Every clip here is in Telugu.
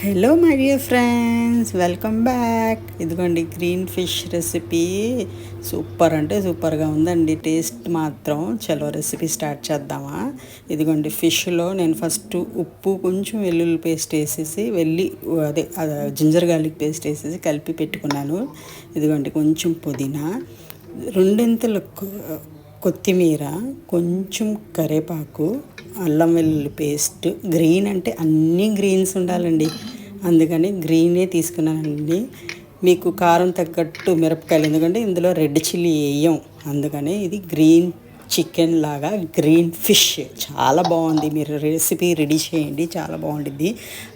Hello my dear friends, welcome back. ఇదిగోండి గ్రీన్ ఫిష్ రెసిపీ. సూపర్ అంటే సూపర్గా ఉందండి. టేస్ట్ మాత్రం. చలో రెసిపీ స్టార్ట్ చేద్దామా. ఇదిగోండి ఫిష్లో నేను ఫస్ట్ ఉప్పు, కొంచెం వెల్లుల్లి పేస్ట్ వేసేసి అదే జింజర్ గార్లిక్ పేస్ట్ వేసేసి కలిపి పెట్టుకున్నాను. ఇదిగోండి కొంచెం పుదీనా, రెండింతలు కొత్తిమీర, కొంచెం కరివేపాకు, అల్లం వెల్లుల్లి పేస్ట్. గ్రీన్ అంటే అన్ని గ్రీన్స్ ఉండాలండి, అందుకని గ్రీనే తీసుకున్నానండి. మీకు కారం తగ్గట్టు మిరపకాయలు, ఎందుకంటే ఇందులో రెడ్ చిల్లీ వేయం, అందుకని ఇది గ్రీన్ చికెన్ లాగా గ్రీన్ ఫిష్ చాలా బాగుంది. మీరు రెసిపీ రెడీ చేయండి, చాలా బాగుంటుంది.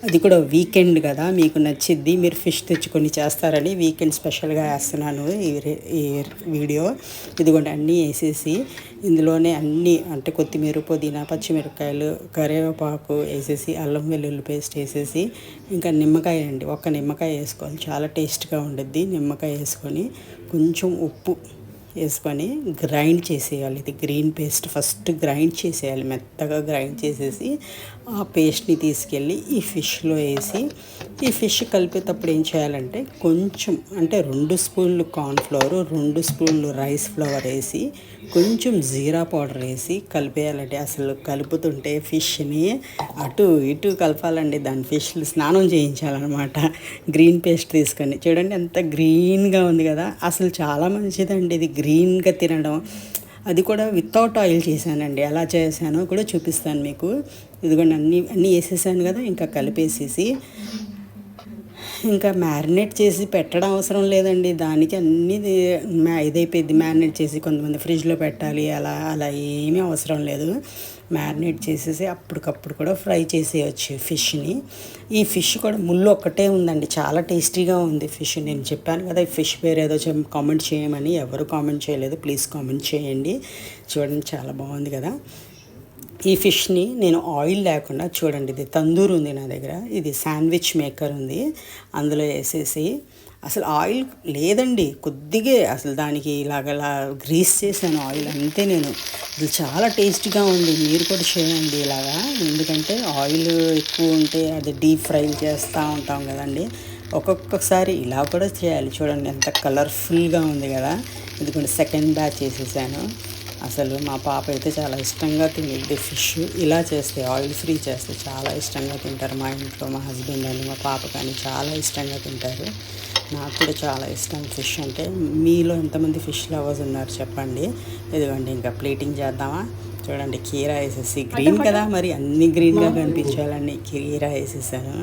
అది కూడా వీకెండ్ కదా, మీకు నచ్చిద్ది. మీరు ఫిష్ తెచ్చుకొని చేస్తారని వీకెండ్ స్పెషల్గా వేస్తున్నాను ఈ వీడియో. ఇదిగోండి అన్నీ వేసేసి ఇందులోనే అన్నీ అంటే కొత్తిమీర, పుదీనా, పచ్చిమిరపకాయలు, కరివేపాకు వేసేసి అల్లం వెల్లుల్లి పేస్ట్ వేసేసి ఇంకా నిమ్మకాయ అండి, ఒక్క నిమ్మకాయ వేసుకోవాలి, చాలా టేస్ట్గా ఉంటుంది. నిమ్మకాయ వేసుకొని కొంచెం ఉప్పు వేసుకొని గ్రైండ్ చేసేయాలి. ఇది గ్రీన్ పేస్ట్ ఫస్ట్ గ్రైండ్ చేసేయాలి, మెత్తగా గ్రైండ్ చేసేసి ఆ పేస్ట్ని తీసుకెళ్ళి ఈ ఫిష్లో వేసి ఈ ఫిష్ కలిపేటప్పుడు ఏం చేయాలంటే కొంచెం అంటే 2 స్పూన్లు కార్న్ఫ్లవర్, 2 స్పూన్లు రైస్ ఫ్లవర్ వేసి కొంచెం జీరా పౌడర్ వేసి కలిపేయాలండి. అసలు కలుపుతుంటే ఫిష్ని అటు ఇటు కలపాలండి. దాని ఫిష్లు స్నానం చేయించాలన్నమాట. గ్రీన్ పేస్ట్ తీసుకొని చూడండి ఎంత గ్రీన్గా ఉంది కదా, అసలు చాలా మంచిదండి ఇది గ్రీన్గా తినడం. అది కూడా వితౌట్ ఆయిల్ చేశానండి. ఎలా చేశానో కూడా చూపిస్తాను మీకు. ఇదిగోండి అన్నీ వేసేసాను కదా, ఇంకా కలిపేసేసి ఇంకా మ్యారినేట్ చేసి పెట్టడం అవసరం లేదండి. దానికి అన్నీ ఇదైపోయింది. మ్యారినేట్ చేసి కొంతమంది ఫ్రిడ్జ్లో పెట్టాలి, అలా ఏమీ అవసరం లేదు. మ్యారినేట్ చేసేసి అప్పటికప్పుడు కూడా ఫ్రై చేసేయచ్చు ఫిష్ని. ఈ ఫిష్ కూడా ముళ్ళు ఒక్కటే ఉందండి, చాలా టేస్టీగా ఉంది ఫిష్. నేను చెప్పాను కదా ఈ ఫిష్ పేరు ఏదో కామెంట్ చేయమని, ఎవరు కామెంట్ చేయలేదు, ప్లీజ్ కామెంట్ చేయండి. చూడండి చాలా బాగుంది కదా. ఈ ఫిష్ని నేను ఆయిల్ లేకుండా చూడండి, ఇది తందూరు ఉంది నా దగ్గర, ఇది శాండ్విచ్ మేకర్ ఉంది, అందులో వేసేసి అసలు ఆయిల్ లేదండి, కొద్దిగా అసలు దానికి ఇలాగలా గ్రీస్ చేశాను ఆయిల్ అంతే నేను. ఇది చాలా టేస్టీగా ఉంది. మీరు కూడా చేయండి ఇలాగా, ఎందుకంటే ఆయిల్ ఎక్కువ ఉంటే అది డీప్ ఫ్రై చేస్తూ ఉంటాం కదండి. ఒక్కొక్కసారి ఇలా కూడా చేయాలి. చూడండి ఎంత కలర్ఫుల్గా ఉంది కదా. ఇది కూడా సెకండ్ బ్యాచ్ చేసేసాను. అసలు మా పాప అయితే చాలా ఇష్టంగా తినేది ఫిష్. ఇలా చేస్తే ఆయిల్ ఫ్రీ చేస్తే చాలా ఇష్టంగా తింటారు మా ఇంట్లో. మా హస్బెండ్ అని మా పాప కానీ చాలా ఇష్టంగా తింటారు. నాకు కూడా చాలా ఇష్టం ఫిష్ అంటే. మీలో ఎంతమంది ఫిష్ లవర్స్ ఉన్నారు చెప్పండి. ఇదిగోండి ఇంకా ప్లేటింగ్ చేద్దామా. చూడండి కీరా వేసేసి, గ్రీన్ కదా మరి అన్ని గ్రీన్గా కనిపించాలని కీరా వేసేసాను.